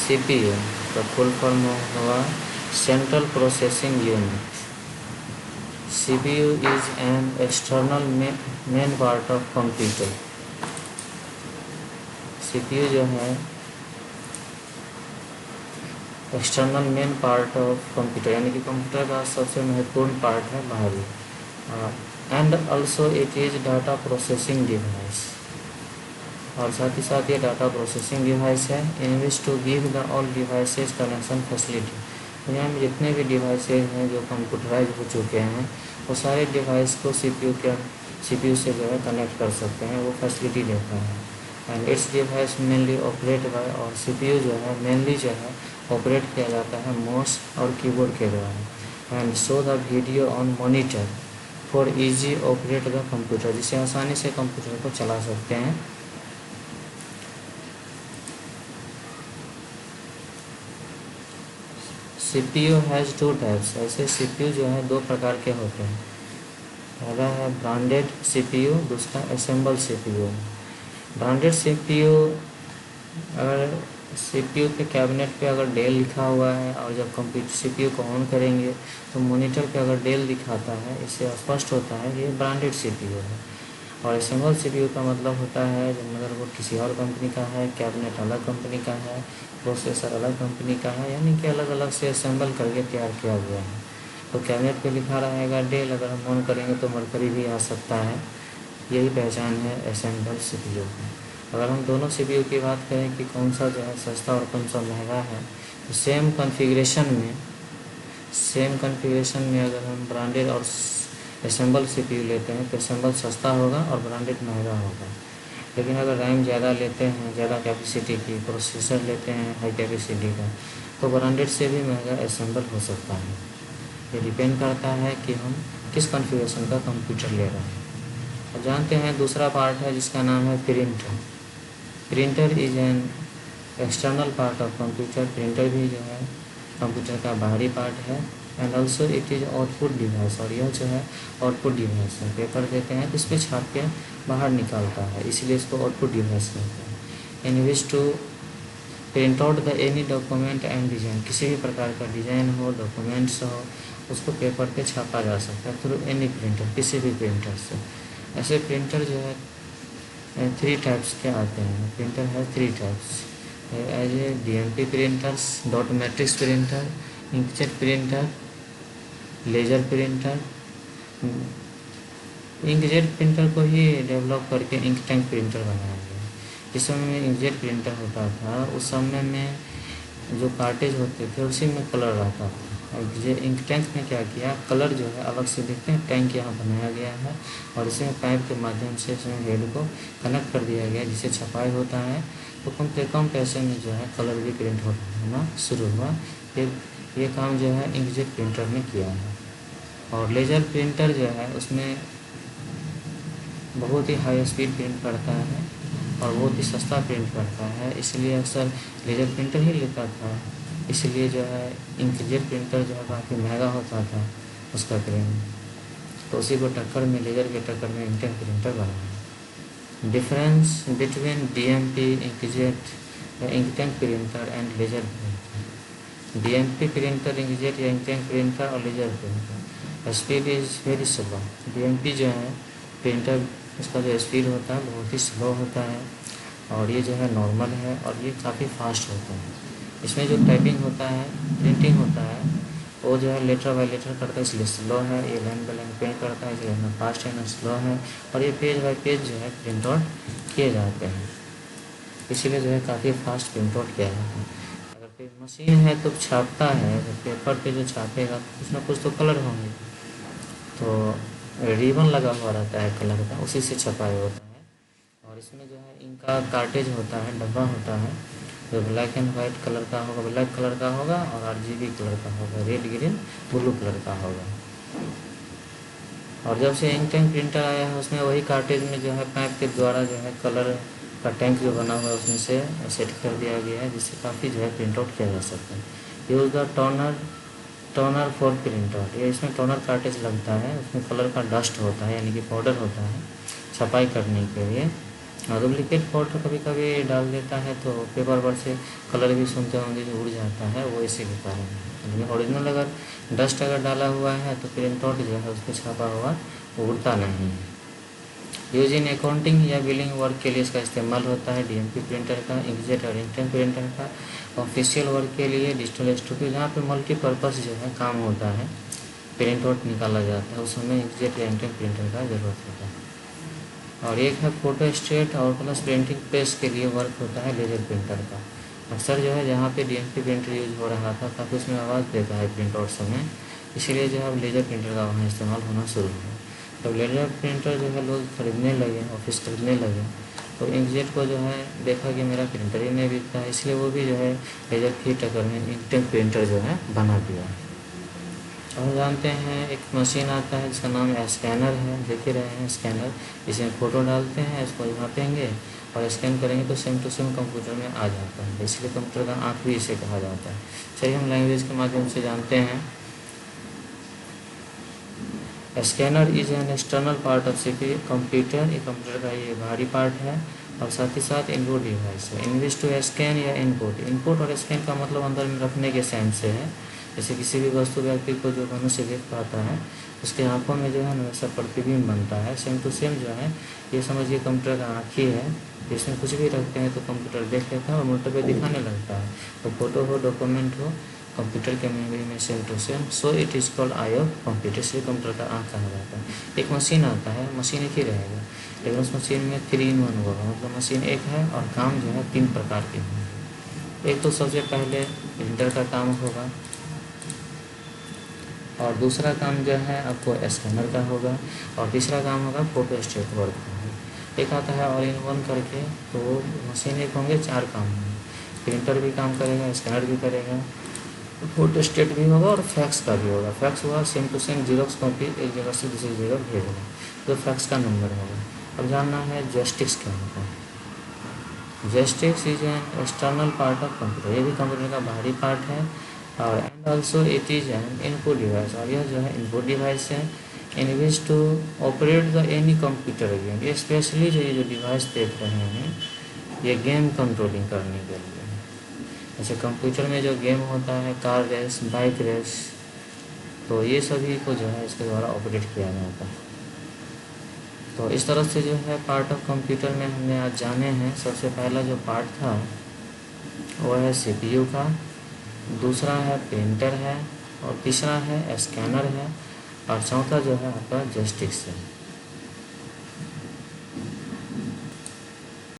CPU का full form होगा central processing unit. CPU is an external main part of computer। CPU जो है external main part of computer, यानी कि computer का सबसे महत्वपूर्ण पार्ट है बाहरी। And also it is data processing device, और साथ ही साथ ये डाटा प्रोसेसिंग डिवाइस है। In which to give the all devices connection facility. दुनिया में जितने भी डिवाइसेज हैं जो कंप्यूटराइज हो चुके हैं वो सारे डिवाइस को CPU से जो है कनेक्ट कर सकते हैं, वो फैसिलिटी देता है। And it's device mainly operate by, और CPU जो है मेनली जो है ऑपरेट किया जाता है माउस और कीबोर्ड के द्वारा। And show the video on monitor for easy operate the computer, जिससे आसानी से कंप्यूटर को चला सकते हैं। CPU has two types. ऐसे CPU जो है दो प्रकार के होते हैं। पहला है ब्रांडेड CPU, दूसरा असेंबल CPU। ब्रांडेड CPU, अगर CPU के कैबिनेट पे अगर डेल लिखा हुआ है और जब कंप्यूटर CPU को ऑन करेंगे तो मॉनिटर पे अगर डेल दिखाता है, इससे स्पष्ट होता है कि ये ब्रांडेड CPU है। और असेंबल CPU का मतलब होता है जब मदरबोर्ड किसी और कंपनी का है, कैबिनेट अलग कंपनी का है, प्रोसेसर अलग कंपनी का है, यानी कि अलग अलग से असेंबल करके तैयार किया गया है। तो कैबिनेट पे लिखा रहेगा डेल, अगर हम ऑन करेंगे तो मरकरी भी आ सकता है। यही पहचान है असेंबल CPU की। अगर हम दोनों CPU की बात करें कि कौन सा जो है सस्ता और कौन सा महंगा है, तो सेम कॉन्फ़िगरेशन में अगर हम ब्रांडेड और असेंबल CPU लेते हैं तो असेंबल सस्ता होगा और ब्रांडेड महंगा होगा। लेकिन अगर रैम ज़्यादा लेते हैं, ज़्यादा कैपेसिटी की, प्रोसेसर लेते हैं हाई कैपेसिटी का, तो ब्रांडेड से भी महंगा असेंबल हो सकता है। ये डिपेंड करता है कि हम किस कॉन्फ़िगरेशन का कंप्यूटर ले रहे हैं। और जानते हैं दूसरा पार्ट है जिसका नाम है printer. Printer is an external part of computer. Printer भी जो है कंप्यूटर का बाहरी पार्ट है। And also it is output device, और यह जो है आउटपुट डिवाइस है। पेपर देते हैं तो इस पर छाप के बाहर निकालता है, इसलिए इसको आउटपुट डिवाइस कहते हैं। In which to print out the any document and design, किसी भी प्रकार का डिज़ाइन हो, डॉक्यूमेंट्स हो, उसको पेपर पे छापा जा सकता है थ्रू एनी प्रिंटर, किसी भी प्रिंटर से। ऐसे प्रिंटर जो है 3 टाइप्स के आते हैं। प्रिंटर है 3 types as a DMP printers, dot matrix printer, inkjet printer, laser printer. Inkjet printer को ही डेवलप करके इंक टैंक प्रिंटर बनाया गया। जिस समय में इंकजेट प्रिंटर होता था उस समय में जो कार्टेज होते थे उसी में कलर रहता था। और ये इंक टैंक ने क्या किया, कलर जो है अलग से दिखते हैं, टैंक यहाँ बनाया गया है और इसे पाइप के माध्यम से इसमें हेड को कनेक्ट कर दिया गया, जिससे छपाई होता है। तो कम से कम पैसे में जो है कलर भी प्रिंट होना शुरू हुआ। ये काम जो है इंकजेट प्रिंटर ने किया है। और लेजर प्रिंटर जो है उसमें बहुत ही हाई स्पीड प्रिंट करता है और बहुत ही सस्ता प्रिंट करता है, इसलिए अक्सर लेजर प्रिंटर ही लेता था। इसलिए जो है इंकजेट प्रिंटर जो है काफ़ी महंगा होता था उसका प्रिंट, तो उसी को टक्कर में, लेजर के टक्कर में इंकजेट प्रिंटर बनाया। डिफरेंस बिटवीन DMP, इंकजेट या inkjet printer and laser printer. DMP printer, inkjet या इंकजेट प्रिंटर और laser printer. Speed is very slow. DMP जो है प्रिंटर, इसका जो स्पीड होता है बहुत ही स्लो होता है, और ये जो है नॉर्मल है, और ये काफ़ी फास्ट होता है। इसमें जो टाइपिंग होता है, प्रिंटिंग होता है, वो जो है लेटर बाय लेटर करता है, इसलिए स्लो है। ये लाइन बाय लाइन प्रिंट करता है, इसलिए ना फास्ट है ना स्लो है। और ये पेज बाय पेज जो है प्रिंट आउट किए जाते हैं, इसीलिए जो है काफ़ी फास्ट प्रिंट आउट किया जाता है। अगर कोई मशीन है तो छापता है, तो पेपर पे जो छापेगा कुछ ना कुछ तो कलर होंगे, तो रिबन लगा हुआ रहता है कलर का, उसी से छपाई होता है। और इसमें जो है इनका कार्टेज होता है, डब्बा होता है, जो ब्लैक एंड वाइट कलर का होगा, ब्लैक कलर का होगा, और RGB कलर का होगा, रेड ग्रीन ब्लू कलर का होगा। और जब से इंक टैंक प्रिंटर आया है उसमें वही कार्टेज में जो है पाइप के द्वारा जो है कलर का टैंक जो बना हुआ है उसमें से सेट कर दिया गया है, जिससे काफ़ी जो है प्रिंट आउट किया जा सकता है। Use the toner for print out. ये इसमें टोनर कार्टेज लगता है, उसमें कलर का डस्ट होता है, यानी कि पाउडर होता है छपाई करने के लिए। और डुप्लीकेट फ़ोटो कभी कभी डाल देता है तो पेपर पर से कलर भी सुनते होंगे जो उड़ जाता है, वो इसी के कारण है। लेकिन ओरिजिनल अगर डस्ट अगर डाला हुआ है तो प्रिंट आउट जो है उस पर छापा हुआ वो उड़ता नहीं है। यूज इन अकाउंटिंग या बिलिंग वर्क के लिए इसका इस्तेमाल होता है। डीएमपी प्रिंटर का, इंकजेट और इंकटेंट प्रिंटर का। ऑफिशियल वर्क के लिए डिजिटल स्टूडियो, जहाँ पे मल्टीपर्पज़ जो है काम होता है, प्रिंट आउट निकाला जाता है, उस समय इंकजेट या इंकटेंट प्रिंटर का ज़रूरत होता है। और एक है फोटो स्टेट और प्लस प्रिंटिंग प्रेस के लिए वर्क होता है लेजर प्रिंटर का। अक्सर जो है जहाँ पे डीएमपी प्रिंटर यूज हो रहा था काफ़ी उसमें आवाज़ देता है प्रिंट आउट समय, इसीलिए जो है अब लेजर प्रिंटर का वहाँ इस्तेमाल होना शुरू हुआ। तो लेजर प्रिंटर जो है लोग खरीदने लगे, ऑफिस खरीदने लगे, तो इंकजेट को जो है देखा कि मेरा प्रिंटर ही नहीं बिकता है, इसलिए वो भी जो है लेजर की टक्कर में इंकटेंट प्रिंटर जो है बना दिया। और जानते हैं एक मशीन आता है जिसका नाम स्कैनर है, देख ही रहे हैं स्कैनर। इसमें फ़ोटो डालते हैं, इसको झाँपेंगे और स्कैन करेंगे तो सेम टू सेम कंप्यूटर में आ जाता है, इसलिए कंप्यूटर का आँख भी इसे कहा जाता है। चलिए हम लैंग्वेज के माध्यम से जानते हैं। Scanner is an external part of CPU computer, ये कंप्यूटर का ये बाहरी पार्ट है और साथ ही साथ इनपुट डिवाइस है। इनविज टू स्कैन या इनपुट, इनपुट और स्कैन का मतलब अंदर में रखने के सेंस से है। जैसे किसी भी वस्तु व्यक्ति को जो मनुष्य देख पाता है उसके आंखों में जो है ना वैसा प्रतिबिंब बनता है, सेम टू सेम जो है ये समझिए कंप्यूटर का आँख ही है। इसमें कुछ भी रखते हैं तो कंप्यूटर देख लेता है और मॉनिटर पे दिखाने लगता है, तो फोटो हो, डॉक्यूमेंट हो, कंप्यूटर के मेमोरी में same to same. So it is called eye of computer, इसलिए कंप्यूटर का आँख कहा जाता है। एक मशीन आता है, मशीन एक ही रहेगा लेकिन उस मशीन में 3 in 1 होगा, मतलब मशीन एक है और काम जो है 3 प्रकार के होंगे। एक तो सबसे पहले प्रिंटर का काम होगा और दूसरा काम जो है आपको स्कैनर का होगा और तीसरा काम होगा फोटो स्टेट वर्क का। एक आता है ऑल इन वन करके, तो मशीन एक होंगे 4 काम होंगे, प्रिंटर भी काम करेगा, स्कैनर भी करेगा, फोटो स्टेट भी होगा और फैक्स का भी होगा। फैक्स हुआ same to same xerox copy एक जगह से दूसरी जगह भेजना, तो फैक्स का नंबर होगा। अब जानना है जॉयस्टिक्स क्या होता है। Joysticks is an external part of computer, ये भी कंप्यूटर का बाहरी पार्ट है और and also it is an input device, और यह जो है इनपुट डिवाइस है। In which to operate the any computer game, ये स्पेशली जो ये जो डिवाइस देख रहे हैं ये गेम कंट्रोलिंग करने के लिए। जैसे कंप्यूटर में जो गेम होता है कार रेस, बाइक रेस, तो ये सभी को जो है इसके द्वारा ऑपरेट किया जाता है। तो इस तरह से जो है पार्ट ऑफ कंप्यूटर में हमने आज जाने हैं। सबसे पहला जो पार्ट था वो है सीपीयू का, दूसरा है प्रिंटर है और तीसरा है स्कैनर है और चौथा जो है आपका जॉयस्टिक्स है।